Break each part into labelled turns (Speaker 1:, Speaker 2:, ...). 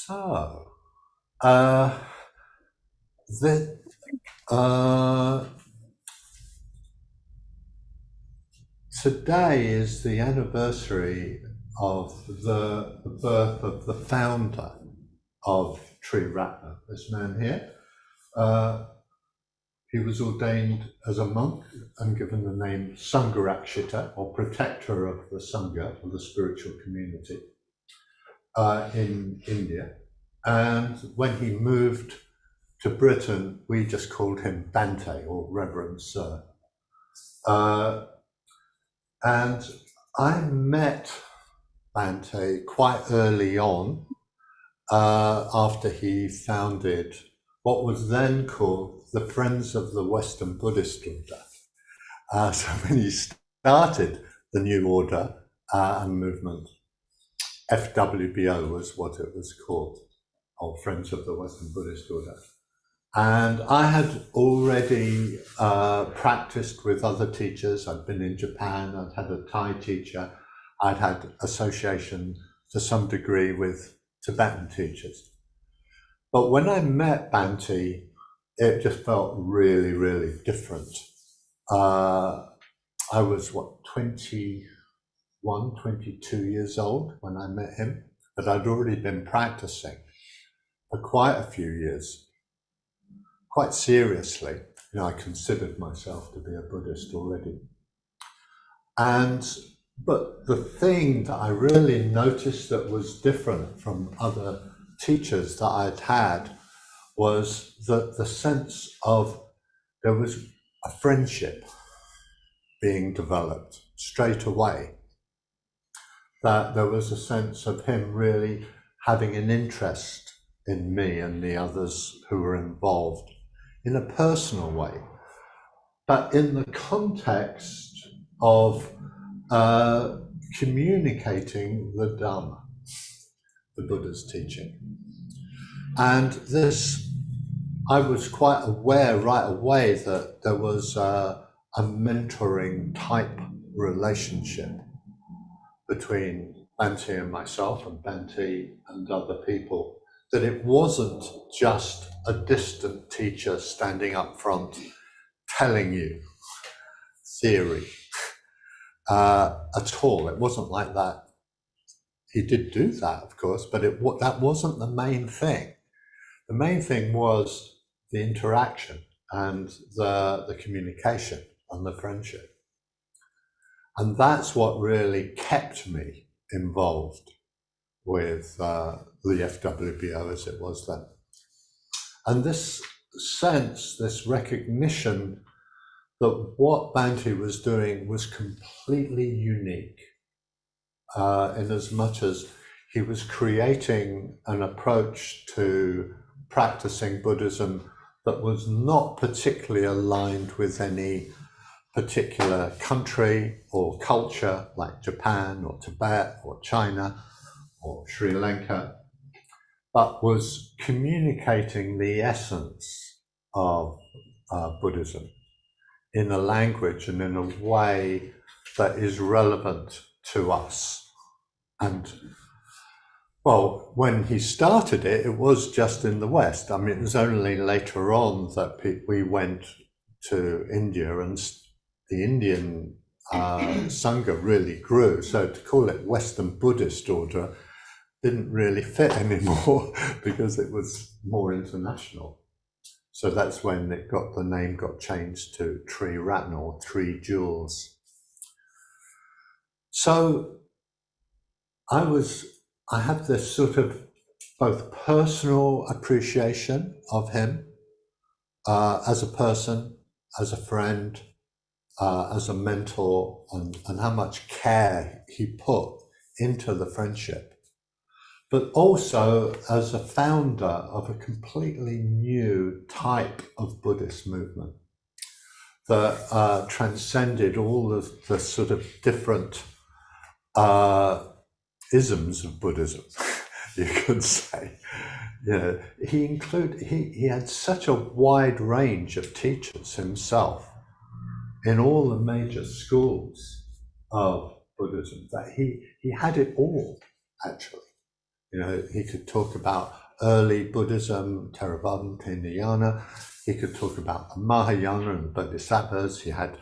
Speaker 1: So, uh, the, uh, today is the anniversary of the birth of the founder of Triratna, this man here. He was ordained as a monk and given the name Sangharakshita, or protector of the Sangha, or the spiritual community, in India. And when he moved to Britain, we just called him Bante, or Reverend Sir. And I met Bante quite early on, after he founded what was then called the Friends of the Western Buddhist Order. So when he started the new order and movement, FWBO was what it was called, or Friends of the Western Buddhist Order. And I had already practiced with other teachers. I'd been in Japan, I'd had a Thai teacher, I'd had association to some degree with Tibetan teachers. But when I met Bante, it just felt really, really different. I was, 21, 22 years old when I met him, but I'd already been practicing for quite a few years, quite seriously. You know, I considered myself to be a Buddhist already. But the thing that I really noticed that was different from other teachers that I'd had was that the sense of there was a friendship being developed straight away. That there was a sense of him really having an interest in me and the others who were involved in a personal way, but in the context of communicating the Dharma, the Buddha's teaching. And this, I was quite aware right away that there was a mentoring type relationship between Bante and myself, and Bante and other people, that it wasn't just a distant teacher standing up front telling you theory at all. It wasn't like that. He did do that, of course, but that wasn't the main thing. The main thing was the interaction and the communication and the friendship. And that's what really kept me involved with the FWBO as it was then. And this sense, this recognition that what Bante was doing was completely unique, in as much as he was creating an approach to practicing Buddhism that was not particularly aligned with any particular country or culture like Japan or Tibet or China or Sri Lanka, but was communicating the essence of Buddhism in a language and in a way that is relevant to us. And well, when he started it, it was just in the West. I mean, it was only later on that we went to India, and the Indian Sangha really grew. So to call it Western Buddhist Order didn't really fit anymore because it was more international. So that's when the name got changed to Triratna, or Three Jewels. So I have this sort of both personal appreciation of him as a person, as a friend, as a mentor, and how much care he put into the friendship, but also as a founder of a completely new type of Buddhist movement that transcended all of the sort of different isms of Buddhism, you could say. You know, he had such a wide range of teachers himself in all the major schools of Buddhism that he had it all, actually. You know, he could talk about early Buddhism, Theravada, Hinayana. He could talk about the Mahayana and Bodhisattvas. He had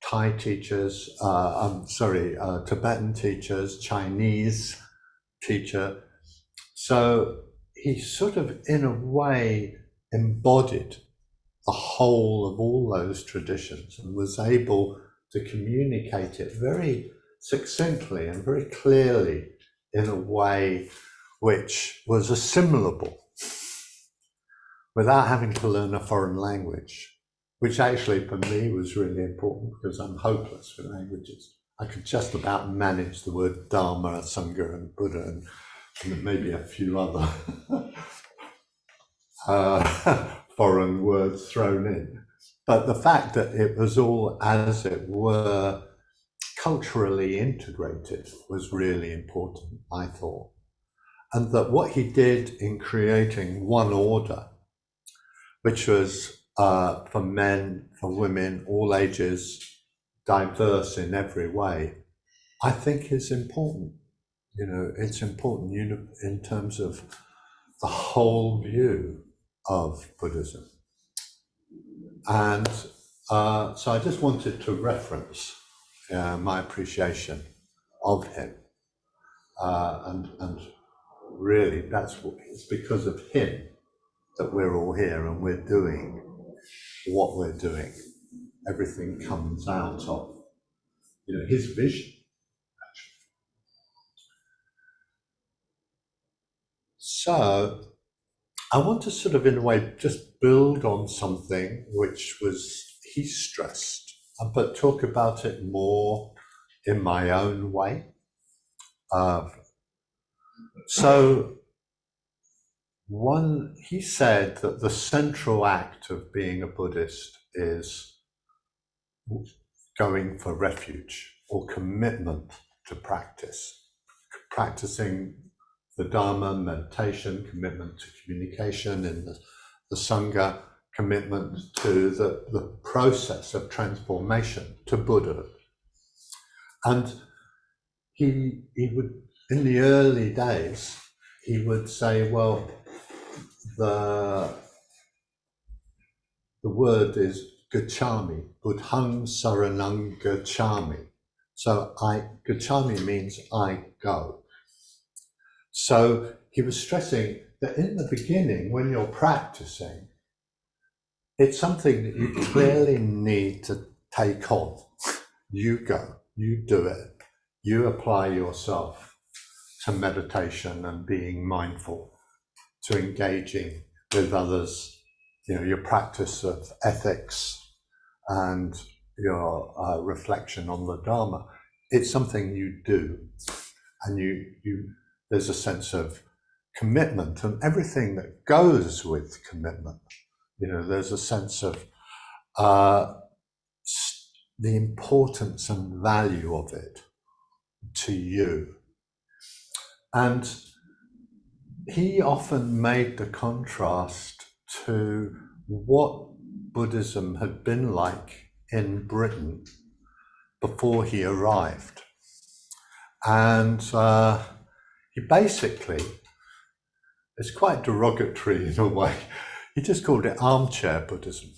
Speaker 1: Thai teachers, Tibetan teachers, Chinese teacher. So he sort of, in a way, embodied the whole of all those traditions and was able to communicate it very succinctly and very clearly in a way which was assimilable without having to learn a foreign language, which actually for me was really important because I'm hopeless with languages. I could just about manage the word Dharma, Sangha and Buddha and maybe a few other foreign words thrown in. But the fact that it was all, as it were, culturally integrated was really important, I thought. And that what he did in creating one order, which was for men, for women, all ages, diverse in every way, I think is important. You know, it's important in terms of the whole view of Buddhism. And so I just wanted to reference my appreciation of him. And really, it's because of him that we're all here and we're doing what we're doing. Everything comes out of, you know, his vision, actually. So I want to sort of, in a way, just build on something which was he stressed, but talk about it more in my own way. He said that the central act of being a Buddhist is going for refuge or commitment to practice, practicing the Dharma, meditation, commitment to communication in the Sangha, commitment to the process of transformation to Buddha. And he would, in the early days, he would say, well, the word is gacchami, buddhang saranang gacchami. So gacchami means I go. So he was stressing that in the beginning, when you're practicing, it's something that you clearly need to take on. You go, you do it, you apply yourself to meditation and being mindful, to engaging with others, you know, your practice of ethics and your reflection on the Dharma. It's something you do, and there's a sense of commitment and everything that goes with commitment. You know, there's a sense of the importance and value of it to you. And he often made the contrast to what Buddhism had been like in Britain before he arrived. And he basically, it's quite derogatory in a way, he just called it armchair Buddhism.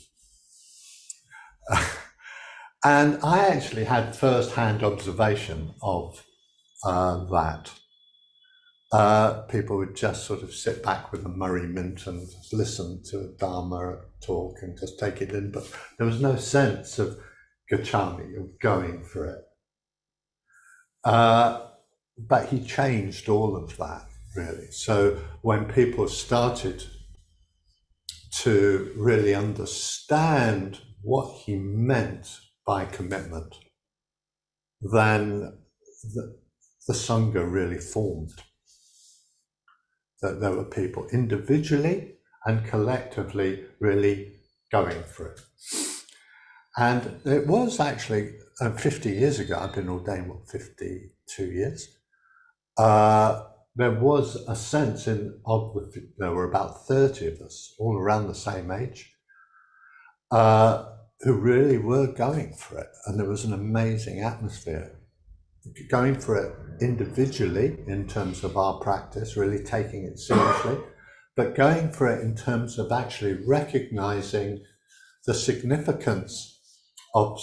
Speaker 1: And I actually had first-hand observation of that. People would just sort of sit back with a Murray mint and listen to a Dharma talk and just take it in, but there was no sense of gacchami, of going for it. But he changed all of that, really. So when people started to really understand what he meant by commitment, then the Sangha really formed. That there were people individually and collectively really going for it. And it was actually 50 years ago, I've been ordained, 52 years, there was a sense there were about 30 of us, all around the same age, who really were going for it. And there was an amazing atmosphere going for it individually in terms of our practice, really taking it seriously, but going for it in terms of actually recognizing the significance of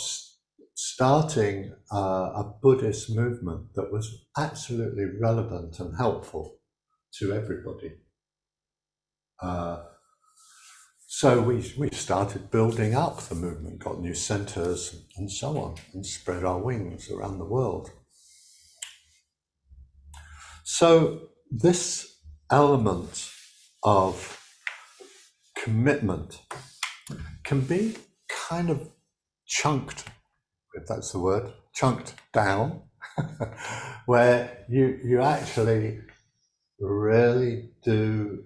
Speaker 1: starting a Buddhist movement that was absolutely relevant and helpful to everybody. So we started building up the movement, got new centres and so on, and spread our wings around the world. So this element of commitment can be kind of chunked, if that's the word, chunked down, where you actually really do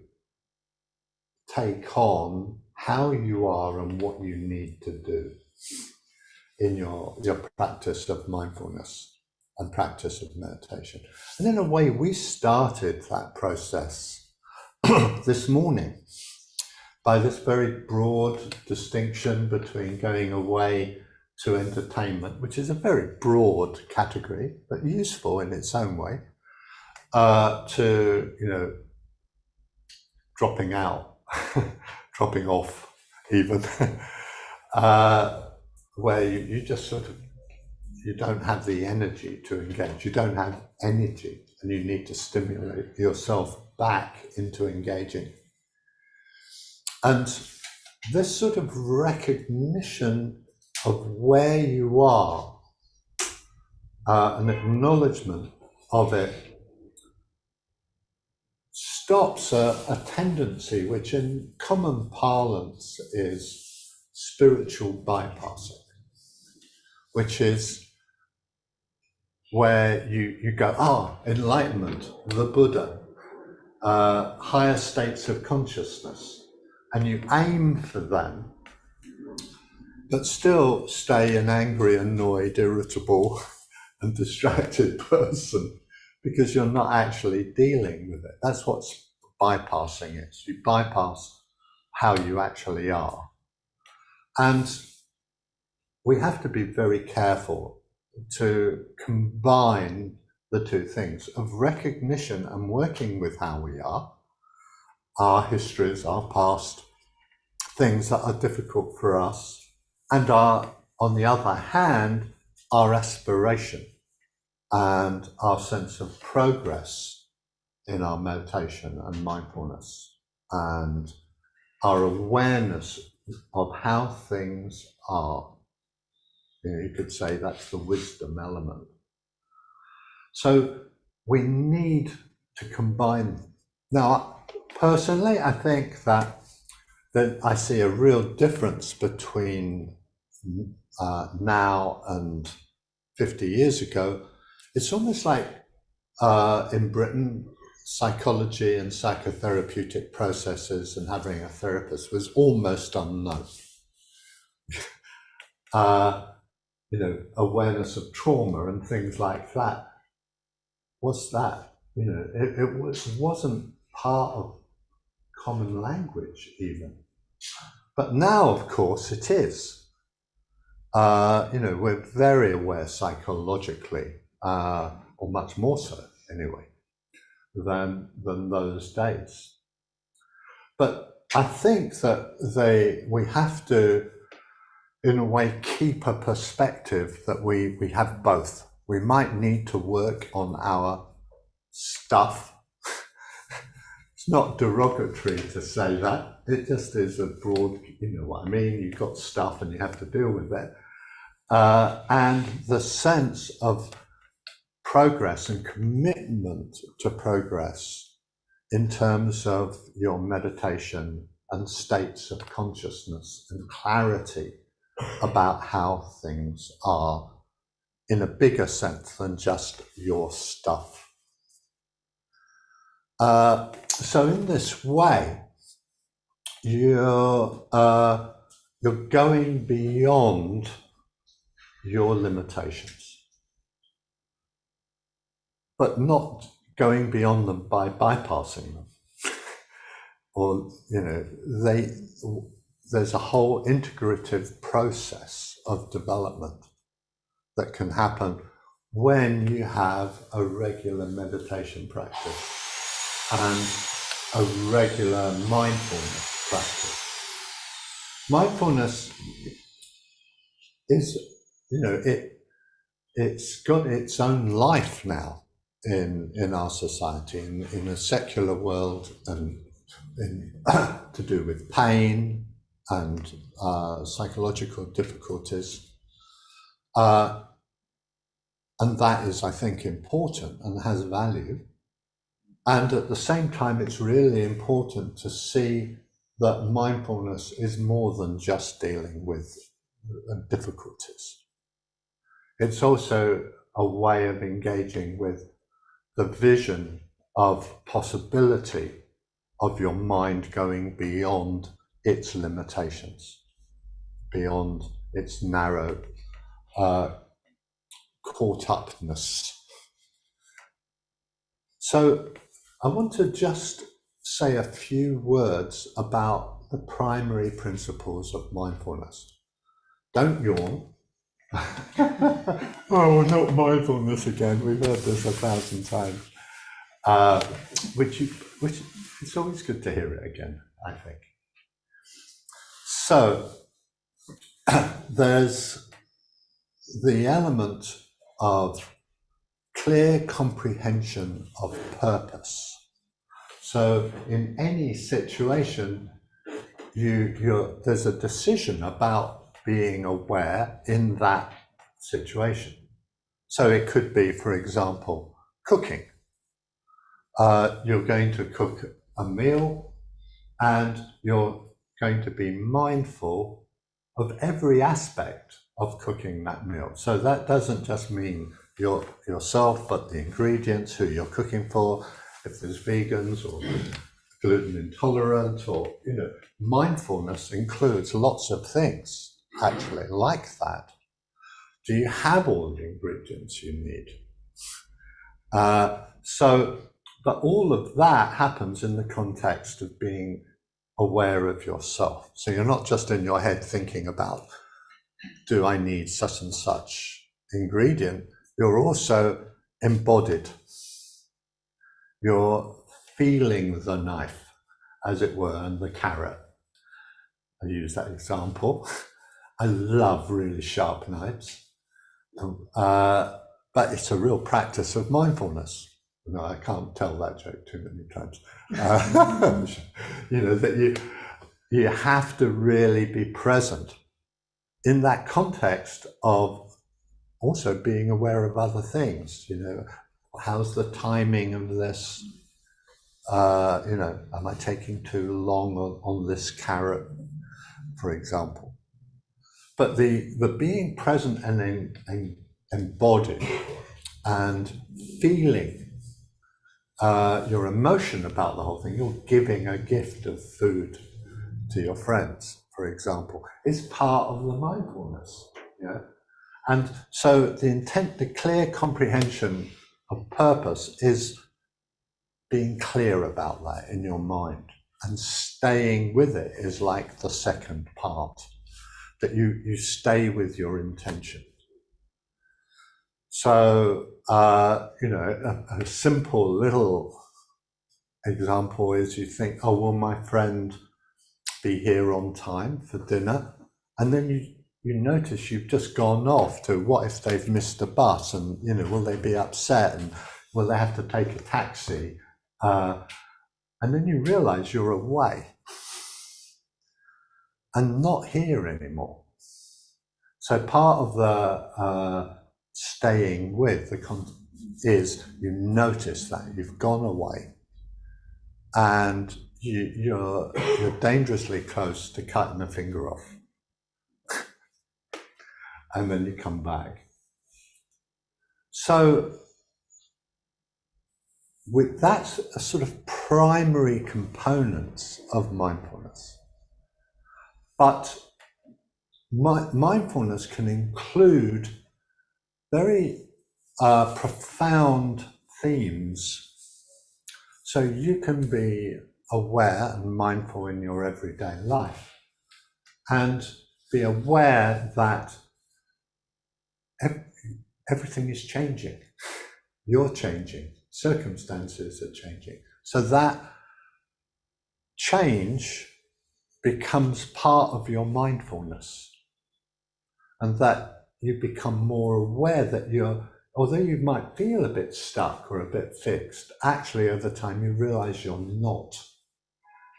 Speaker 1: take on how you are and what you need to do in your practice of mindfulness and practice of meditation. And in a way, we started that process this morning by this very broad distinction between going away to entertainment, which is a very broad category, but useful in its own way, to, dropping out, dropping off even, where you just sort of, you don't have the energy to engage, you don't have energy, and you need to stimulate yourself back into engaging. And this sort of recognition of where you are, an acknowledgement of it, stops a tendency which in common parlance is spiritual bypassing, which is where you go, enlightenment, the Buddha, higher states of consciousness, and you aim for them, but still stay an angry, annoyed, irritable, and distracted person because you're not actually dealing with it. That's what bypassing is. You bypass how you actually are. And we have to be very careful to combine the two things of recognition and working with how we are, our histories, our past, things that are difficult for us, and on the other hand, our aspiration and our sense of progress in our meditation and mindfulness, and our awareness of how things are. You could say that's the wisdom element. So we need to combine them. Now, personally, I think that I see a real difference between now and 50 years ago. It's almost like in Britain, psychology and psychotherapeutic processes and having a therapist was almost unknown. Awareness of trauma and things like that. What's that? It wasn't part of common language even. But now, of course, it is. We're very aware psychologically, or much more so anyway, than those days. But I think that we have to, in a way, keep a perspective that we have both. We might need to work on our stuff. It's not derogatory to say that. It just is a broad, you know what I mean? You've got stuff and you have to deal with it. And the sense of progress and commitment to progress in terms of your meditation and states of consciousness and clarity about how things are in a bigger sense than just your stuff. So in this way, you're going beyond your limitations, but not going beyond them by bypassing them. Or, there's a whole integrative process of development that can happen when you have a regular meditation practice and a regular mindfulness practice. Mindfulness is, it's got its own life now in our society, in a secular world, and to do with pain and psychological difficulties. And that is, I think, important and has value. And at the same time, it's really important to see that mindfulness is more than just dealing with difficulties. It's also a way of engaging with the vision of possibility of your mind going beyond its limitations, beyond its narrow caught-upness. So I want to just say a few words about the primary principles of mindfulness. Don't yawn. Oh, not mindfulness again. We've heard this 1,000 times. Which it's always good to hear it again, I think. So there's the element of clear comprehension of purpose. So in any situation, there's a decision about being aware in that situation. So it could be, for example, cooking. You're going to cook a meal and you're going to be mindful of every aspect of cooking that meal. So that doesn't just mean yourself, but the ingredients, who you're cooking for, if there's vegans or gluten intolerant, or, mindfulness includes lots of things, actually, like that. Do you have all the ingredients you need? But all of that happens in the context of being aware of yourself. So you're not just in your head thinking about, do I need such and such ingredient? You're also embodied. You're feeling the knife, as it were, and the carrot. I use that example. I love really sharp knives, but it's a real practice of mindfulness. No, I can't tell that joke too many times. That you have to really be present in that context of also being aware of other things. How's the timing of this? Am I taking too long on this carrot, for example? But the being present and embodied and feeling your emotion about the whole thing, you're giving a gift of food to your friends, for example, is part of the mindfulness. And so the clear comprehension of purpose is being clear about that in your mind, and staying with it is like the second part, that you stay with your intention. So, a simple little example is you think, oh, will my friend be here on time for dinner? And then you notice you've just gone off to, what if they've missed a bus, and, will they be upset, and will they have to take a taxi? And then you realize you're away and not here anymore. So part of the staying with is you notice that you've gone away, and you're dangerously close to cutting a finger off, and then you come back. So that's a sort of primary components of mindfulness. But mindfulness can include very profound themes. So you can be aware and mindful in your everyday life, and be aware that everything is changing. You're changing. Circumstances are changing. So that change becomes part of your mindfulness, and that you become more aware that although you might feel a bit stuck or a bit fixed, actually over time you realize you're not.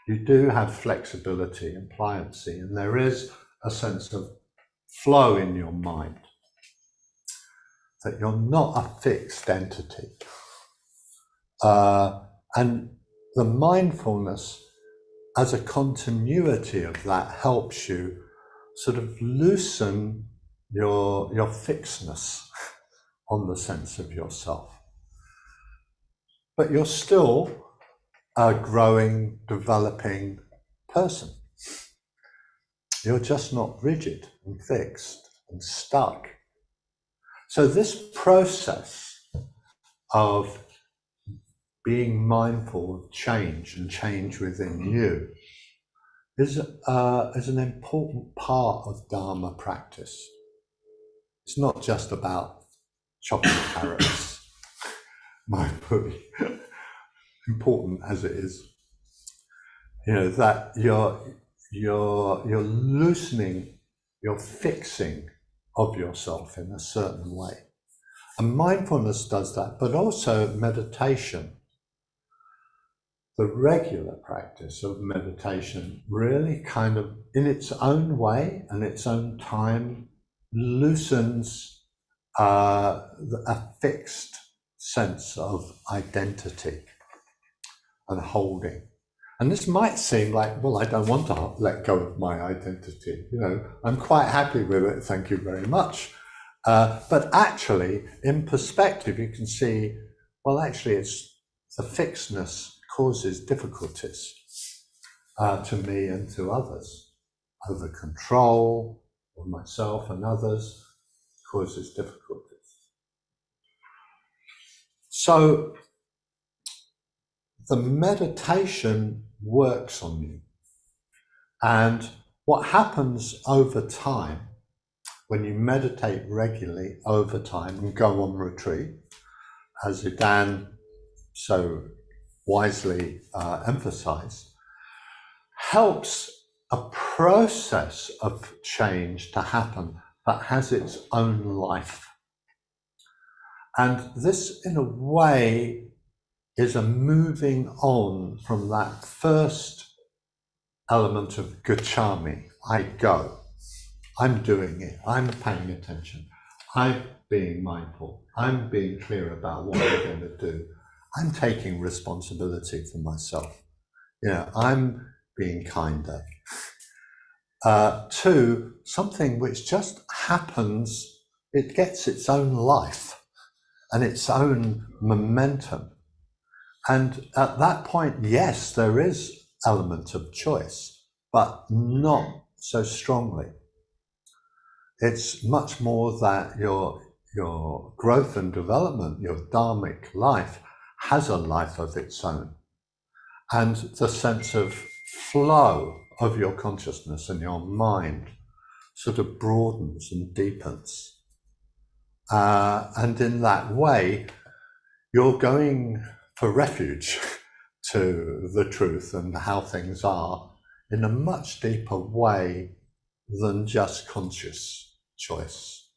Speaker 1: You do have flexibility and pliancy, and there is a sense of flow in your mind, that you're not a fixed entity. And the mindfulness as a continuity of that helps you sort of loosen your fixedness on the sense of yourself. But you're still a growing, developing person. You're just not rigid and fixed and stuck. So this process of being mindful of change and change within you is an important part of Dharma practice. It's not just about chopping carrots, mindfully, important as it is. You know, that you're loosening, you're fixing of yourself in a certain way. And mindfulness does that, but also meditation. The regular practice of meditation really kind of, in its own way and its own time, loosens a fixed sense of identity and holding. And this might seem like, well, I don't want to let go of my identity. You know, I'm quite happy with it, thank you very much. But actually, in perspective, you can see, well, actually, it's the fixedness causes difficulties to me and to others. Over control of myself and others causes difficulties. So the meditation works on you. And what happens over time, when you meditate regularly over time and go on retreat, as Idan so wisely emphasized, helps a process of change to happen that has its own life. And this, in a way, is a moving on from that first element of gacchami. I go, I'm doing it, I'm paying attention, I'm being mindful, I'm being clear about what I'm going to do, I'm taking responsibility for myself, you know, I'm being kinder. To something which just happens, it gets its own life and its own momentum. And at that point, yes, there is element of choice, but not so strongly. It's much more that your growth and development, your dharmic life, has a life of its own. And the sense of flow of your consciousness and your mind sort of broadens and deepens. And in that way, you're going for refuge to the truth and how things are in a much deeper way than just conscious choice.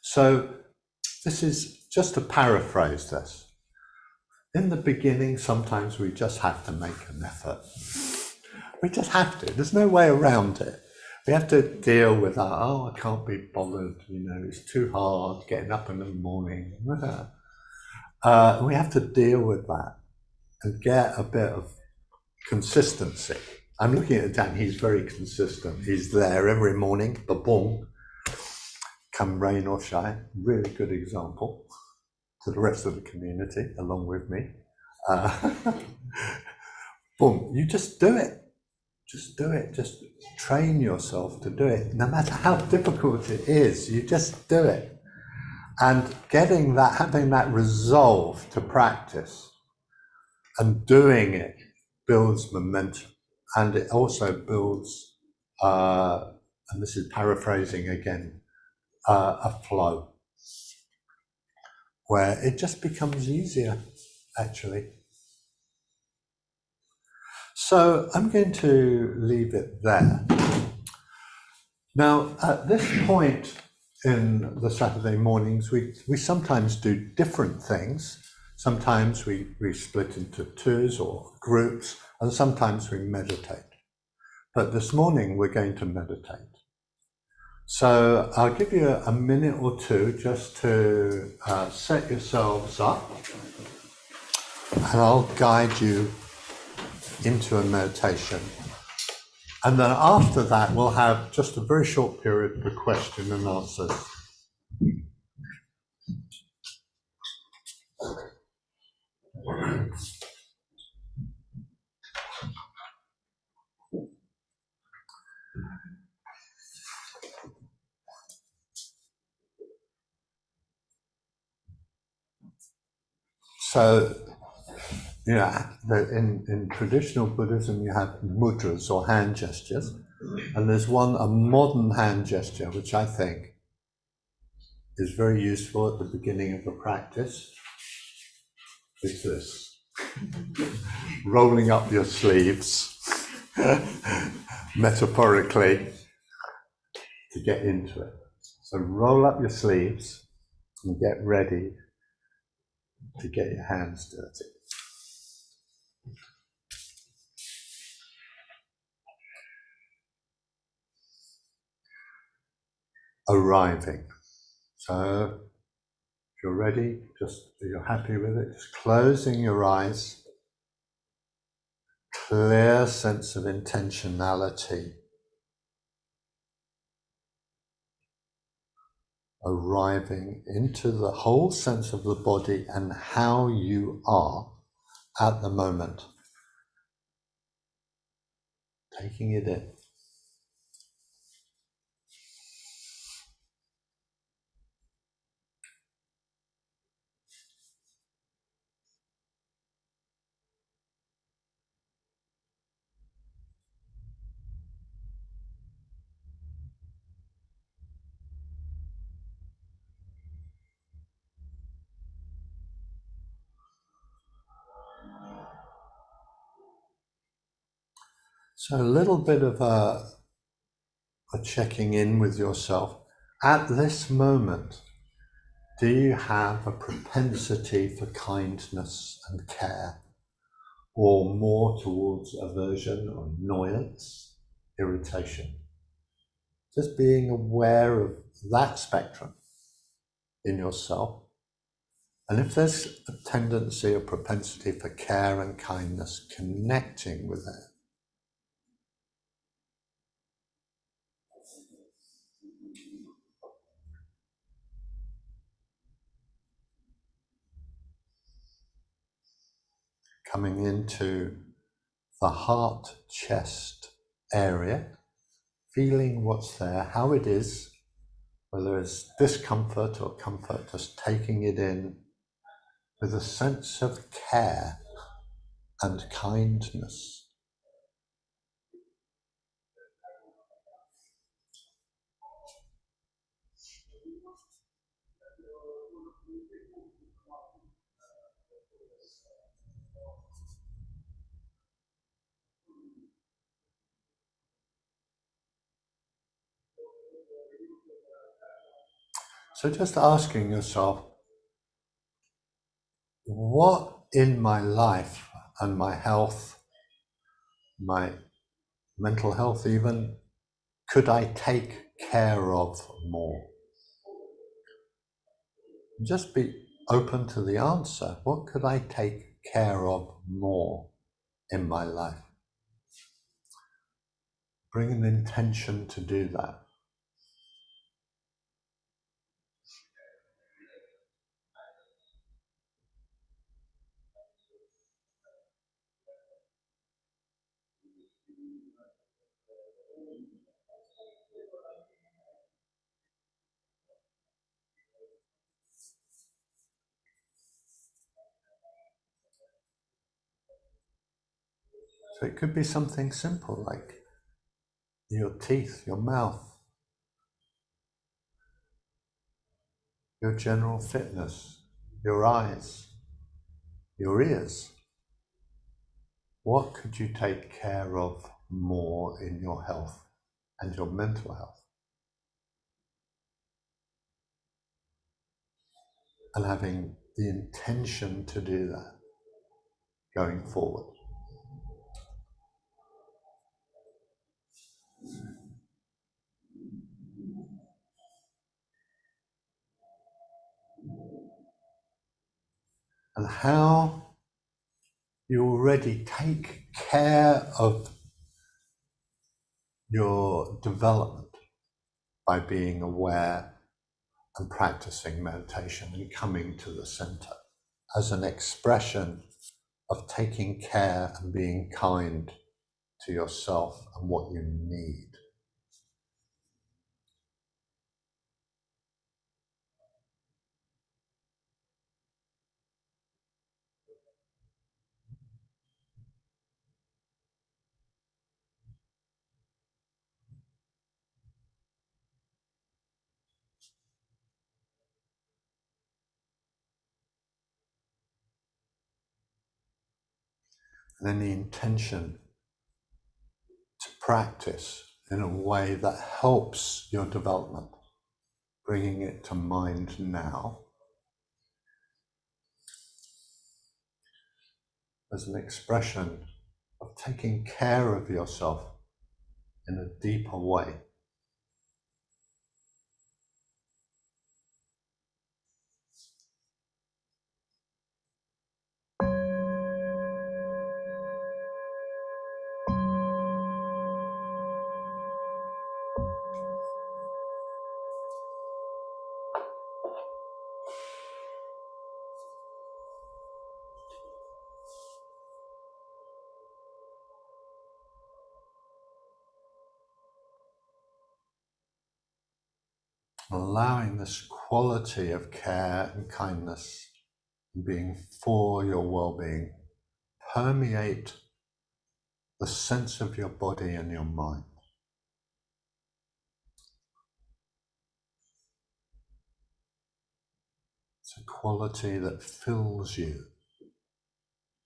Speaker 1: So this is just to paraphrase this. In the beginning, sometimes we just have to make an effort. We just have to. There's no way around it. We have to deal with that. Oh, I can't be bothered. You know, it's too hard getting up in the morning. We have to deal with that and get a bit of consistency. I'm looking at Dan. He's very consistent. He's there every morning. Boom. Come rain or shine. Really good example to the rest of the community, along with me. Boom, you just do it. Just do it. Just train yourself to do it. No matter how difficult it is, you just do it. And getting that, having that resolve to practice and doing it builds momentum. And it also builds a and this is paraphrasing again, a flow where it just becomes easier, actually. So I'm going to leave it there. Now, at this point in the Saturday mornings, we sometimes do different things. Sometimes we split into twos or groups, and sometimes we meditate. But this morning we're going to meditate. So I'll give you a minute or two just to set yourselves up, and I'll guide you into a meditation. And then after that, we'll have just a very short period for question and answers. So, in traditional Buddhism, you have mudras or hand gestures, and there's a modern hand gesture, which I think is very useful at the beginning of a practice. It's this: rolling up your sleeves, metaphorically, to get into it. So roll up your sleeves and get ready to get your hands dirty. Arriving. So if you're ready, if you're happy with it, just closing your eyes. Clear sense of intentionality. Arriving into the whole sense of the body and how you are at the moment. Taking it in. So a little bit of a checking in with yourself. At this moment, do you have a propensity for kindness and care, or more towards aversion or annoyance, irritation? Just being aware of that spectrum in yourself. And if there's a tendency or propensity for care and kindness, connecting with it. Coming into the heart, chest area, feeling what's there, how it is, whether it's discomfort or comfort, just taking it in with a sense of care and kindness. So just asking yourself, what in my life and my health, my mental health even, could I take care of more? Just be open to the answer. What could I take care of more in my life? Bring an intention to do that. So it could be something simple like your teeth, your mouth, your general fitness, your eyes, your ears. What could you take care of more in your health and your mental health? And having the intention to do that going forward. And how you already take care of your development by being aware and practicing meditation and coming to the center as an expression of taking care and being kind to yourself and what you need. And then the intention to practice in a way that helps your development, bringing it to mind now as an expression of taking care of yourself in a deeper way. Allowing this quality of care and kindness and being for your well-being permeate the sense of your body and your mind. It's a quality that fills you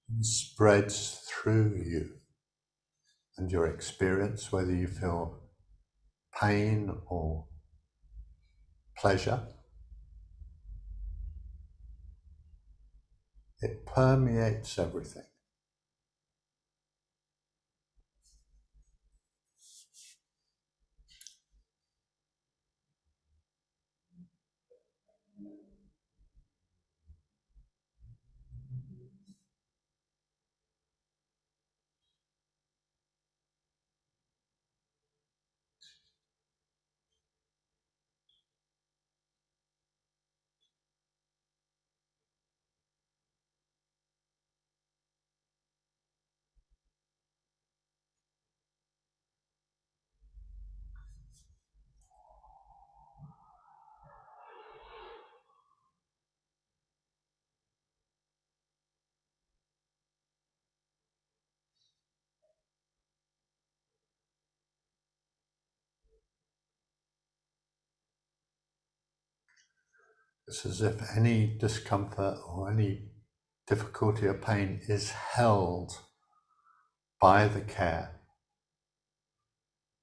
Speaker 1: and spreads through you and your experience, whether you feel pain or pleasure. It permeates everything. It's as if any discomfort or any difficulty or pain is held by the care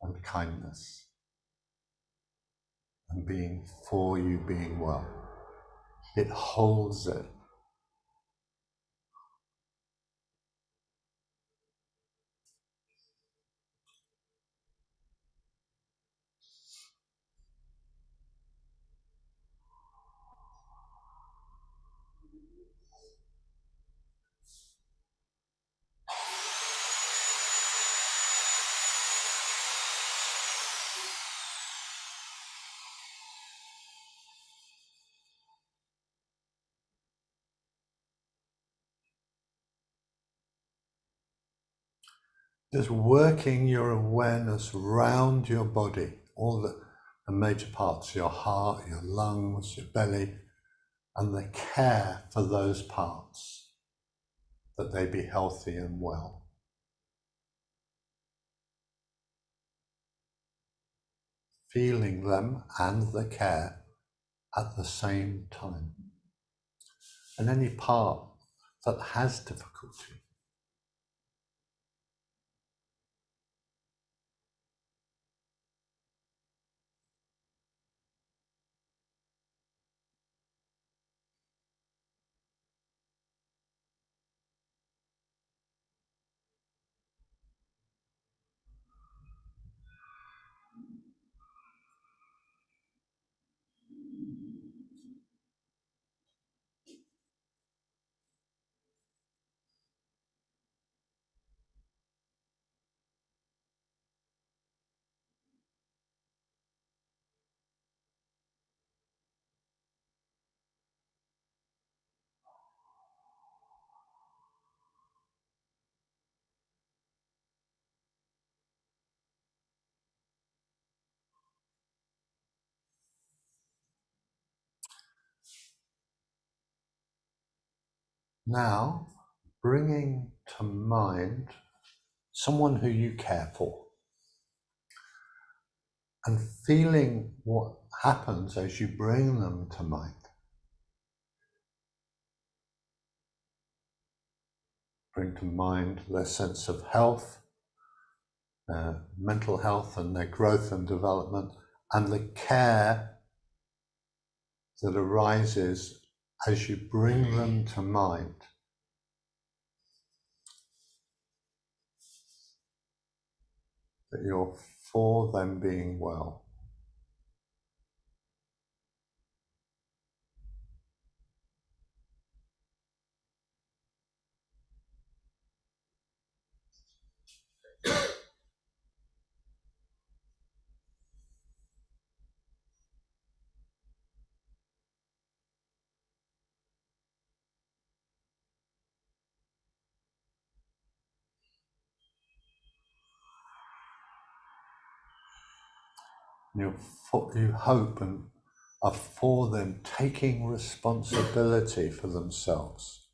Speaker 1: and kindness and being for you being well. It holds it. Just working your awareness round your body, all the major parts, your heart, your lungs, your belly, and the care for those parts, that they be healthy and well. Feeling them and the care at the same time. And any part that has difficulty, now bringing to mind someone who you care for and feeling what happens as you bring them to mind. Bring to mind their sense of health, their mental health and their growth and development, and the care that arises as you bring them to mind. That you're for them being well. You hope and are for them taking responsibility for themselves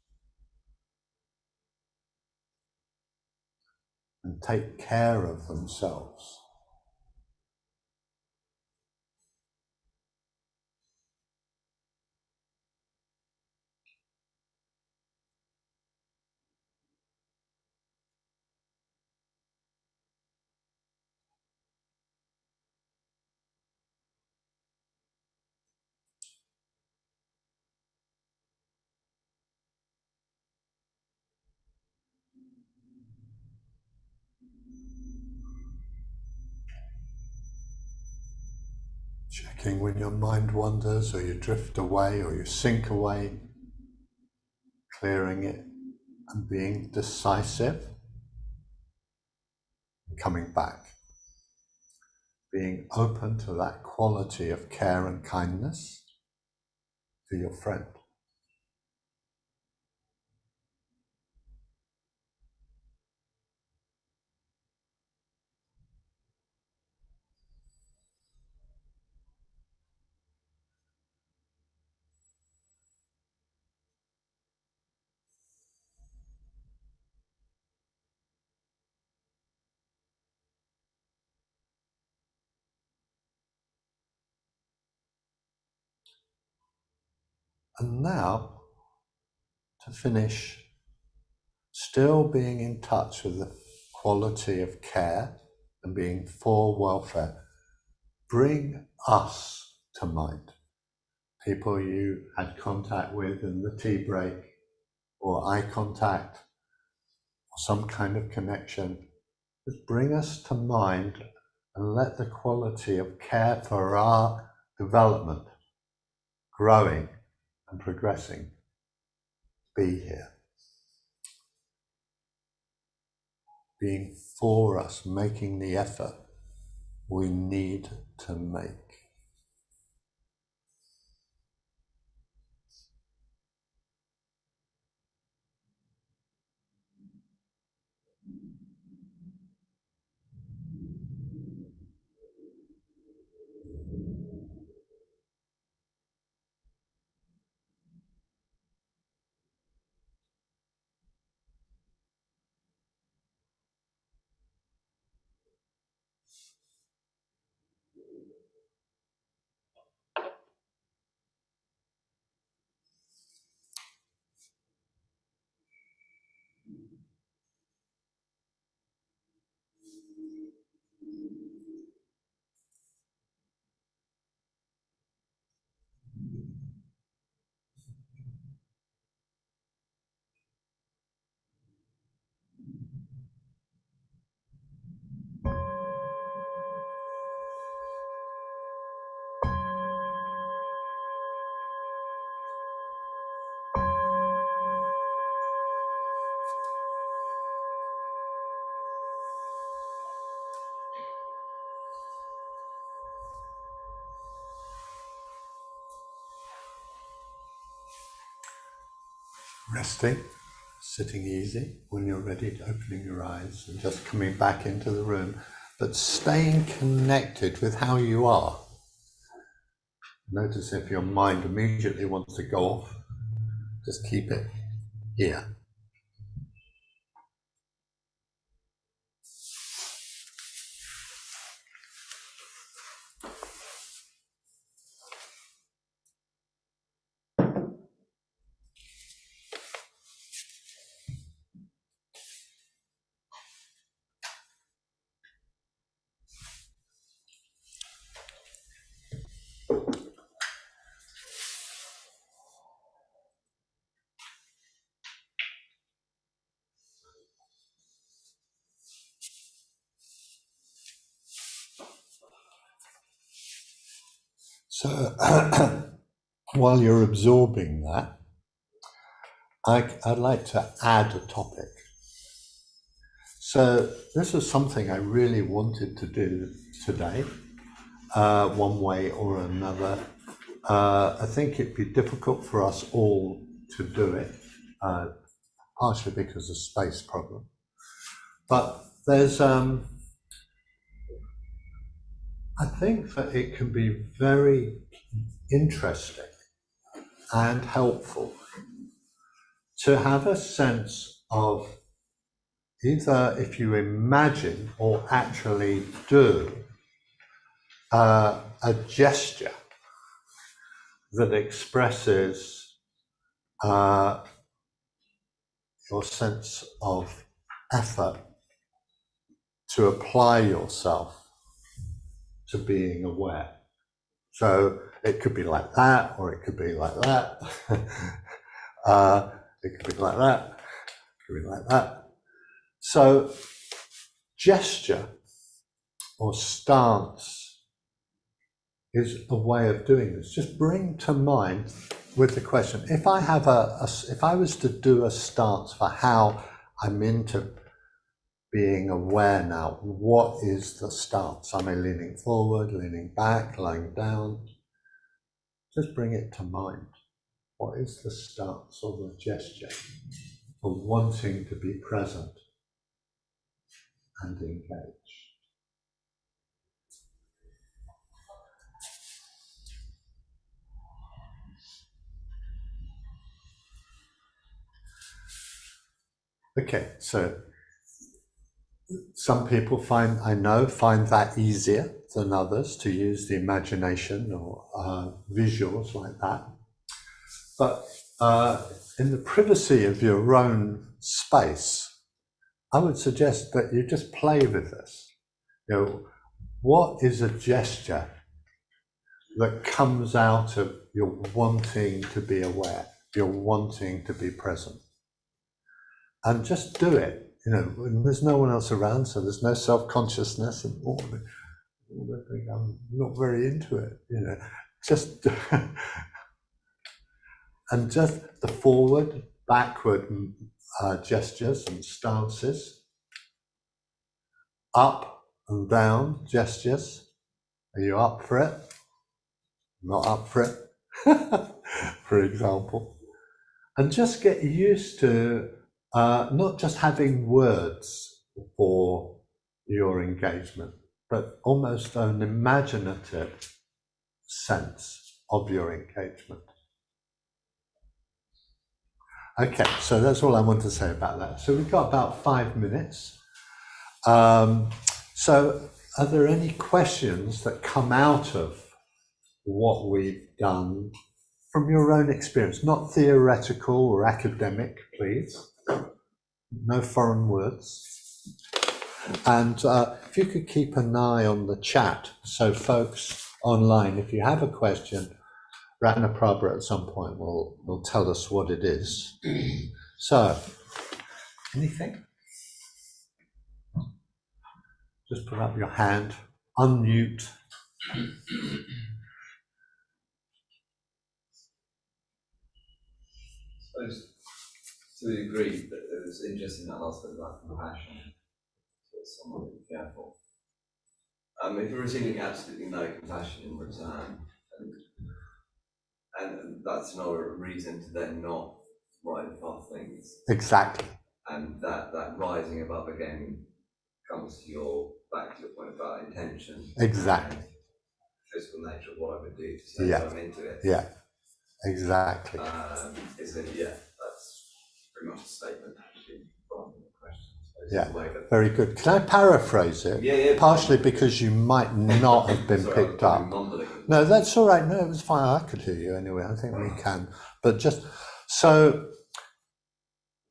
Speaker 1: and take care of themselves. Checking when your mind wanders or you drift away or you sink away, clearing it and being decisive, coming back, being open to that quality of care and kindness for your friend. And now, to finish, still being in touch with the quality of care and being for welfare, bring us to mind. People you had contact with in the tea break, or eye contact, or some kind of connection. Just bring us to mind and let the quality of care for our development, growing and progressing, be here. Being for us, making the effort we need to make. Resting, sitting easy when you're ready, opening your eyes and just coming back into the room, but staying connected with how you are. Notice if your mind immediately wants to go off, just keep it here. So while you're absorbing that, I'd like to add a topic. So this is something I really wanted to do today, one way or another. I think it'd be difficult for us all to do it, partially because of space problem. But there's, I think that it can be very interesting and helpful to have a sense of either if you imagine or actually do a gesture that expresses your sense of effort to apply yourself to being aware. So it could be like that, or it could be like that. It could be like that, it could be like that. So gesture or stance is a way of doing this. Just bring to mind with the question, if I have if I was to do a stance for how I'm into being aware now, what is the stance? Am I leaning forward, leaning back, lying down? Just bring it to mind. What is the stance or the gesture for wanting to be present and engaged? Okay, so some people find that easier than others to use the imagination or visuals like that. But in the privacy of your own space, I would suggest that you just play with this. You know, what is a gesture that comes out of your wanting to be aware, your wanting to be present? And just do it. You know, there's no one else around, so there's no self-consciousness and all of it. I'm not very into it, you know. Just and just the forward, backward gestures and stances, up and down gestures. Are you up for it? Not up for it, for example. And just get used to not just having words for your engagement, but almost an imaginative sense of your engagement. Okay, so that's all I want to say about that. So we've got about 5 minutes. So are there any questions that come out of what we've done from your own experience? Not theoretical or academic, please. No foreign words. And if you could keep an eye on the chat, so folks online, if you have a question, Ratna Prabha at some point will tell us what it is. So, anything? Just put up your hand, unmute.
Speaker 2: I suppose to agree that it was interesting that last bit about compassion. So someone to be careful. If you're receiving absolutely no compassion in return, and that's no reason to then not right in front of things.
Speaker 1: Exactly.
Speaker 2: And that rising above again comes to back to your point about intention.
Speaker 1: Exactly.
Speaker 2: Physical nature of what I would do to say
Speaker 1: Yeah.
Speaker 2: I'm into it.
Speaker 1: Yeah. Exactly.
Speaker 2: That's pretty much a statement actually from the question.
Speaker 1: Yeah. Very good. Can I paraphrase it?
Speaker 2: Yeah.
Speaker 1: Partially because you might not have been picked up. No, that's all right. No, it was fine. I could hear you anyway. I think we can. But just so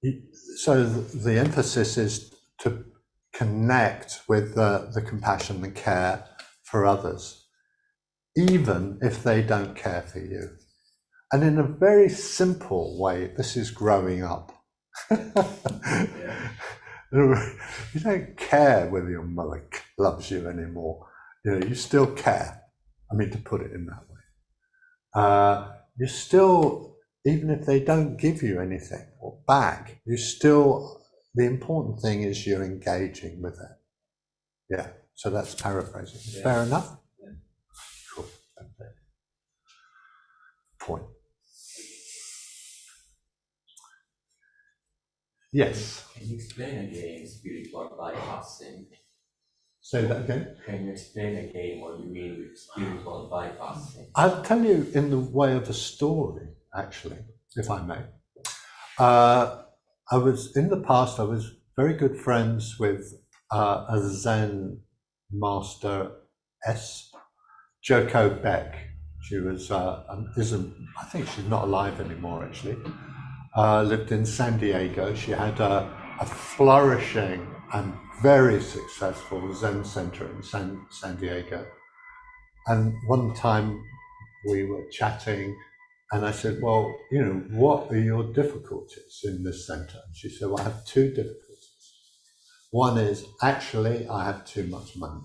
Speaker 1: the emphasis is to connect with the compassion and care for others, even if they don't care for you. And in a very simple way, this is growing up. You don't care whether your mother loves you anymore. You still care. I mean, to put it in that way. You still, even if they don't give you anything or back, the important thing is you're engaging with it. Yeah, so that's paraphrasing. Yeah. Fair enough? Yeah. Cool. Okay. Point. Yes.
Speaker 3: Can you explain again spiritual bypassing?
Speaker 1: Say that again?
Speaker 3: Can you explain again what you mean with spiritual bypassing?
Speaker 1: I'll tell you in the way of a story, actually, if I may. In the past, I was very good friends with a Zen master, Joko Beck. She was, I think she's not alive anymore, actually. Lived in San Diego. She had a flourishing and very successful Zen center in San Diego. And one time we were chatting and I said, well, what are your difficulties in this center? And she said, well, I have two difficulties. One is, actually, I have too much money.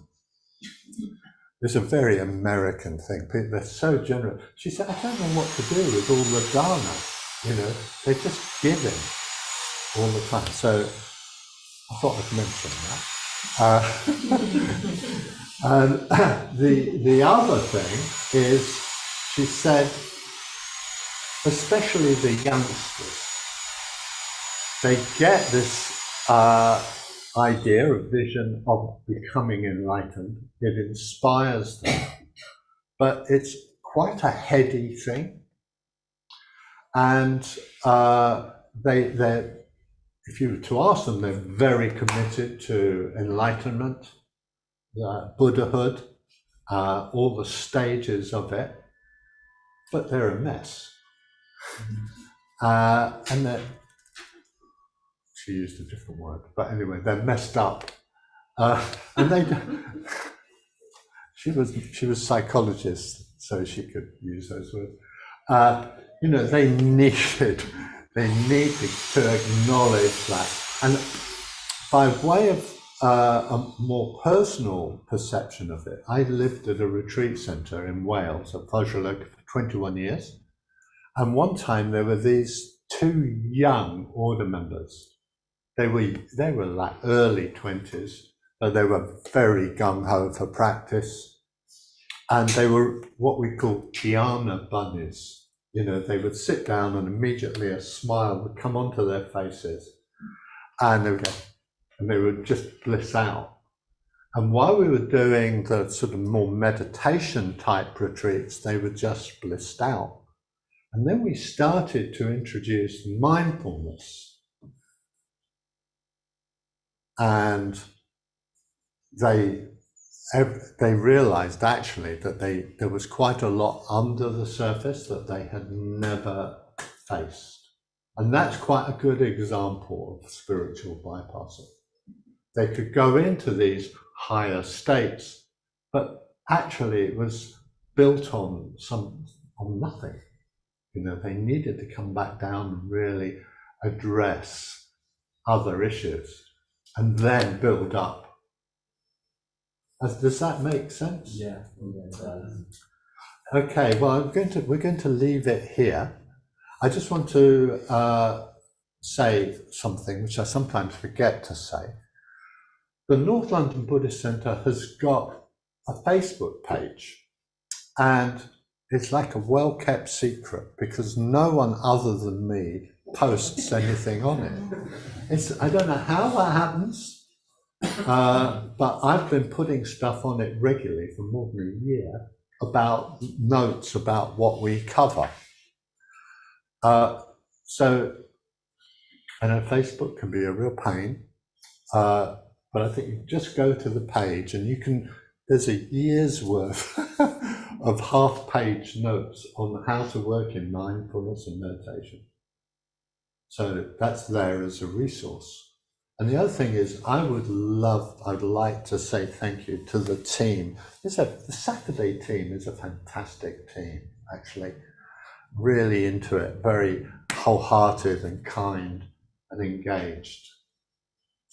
Speaker 1: It's a very American thing. People, they're so generous. She said, I don't know what to do with all the dana. They're just giving all the time. So I thought I'd mention that. And the other thing is, she said, especially the youngsters, they get this idea, a vision of becoming enlightened. It inspires them, but it's quite a heady thing. And if you were to ask them, they're very committed to enlightenment, Buddhahood, all the stages of it, but they're a mess. And she used a different word, but anyway, they're messed up. And she was psychologist, so she could use those words. They needed to acknowledge that. And by way of a more personal perception of it, I lived at a retreat centre in Wales, at Vajradaka, for 21 years. And one time there were these two young order members. They were like early 20s, but they were very gung-ho for practice. And they were what we call dhyana bunnies. They would sit down and immediately a smile would come onto their faces. And they would just bliss out. And while we were doing the sort of more meditation type retreats, they were just blissed out. And then we started to introduce mindfulness. And they realized actually that there was quite a lot under the surface that they had never faced. And that's quite a good example of spiritual bypassing. They could go into these higher states, but actually it was built on nothing. They needed to come back down and really address other issues and then build up. Does that make sense?
Speaker 3: Yeah, it does.
Speaker 1: Okay, well, we're going to leave it here. I just want to say something which I sometimes forget to say. The North London Buddhist Centre has got a Facebook page, and it's like a well-kept secret because no one other than me posts anything on it. I don't know how that happens, but I've been putting stuff on it regularly for more than a year about notes about what we cover. So, I know Facebook can be a real pain, but I think you just go to the page and there's a year's worth of half-page notes on how to work in mindfulness and meditation. So that's there as a resource. And the other thing is, I'd like to say thank you to the team. The Saturday team is a fantastic team, actually. Really into it, very wholehearted and kind and engaged.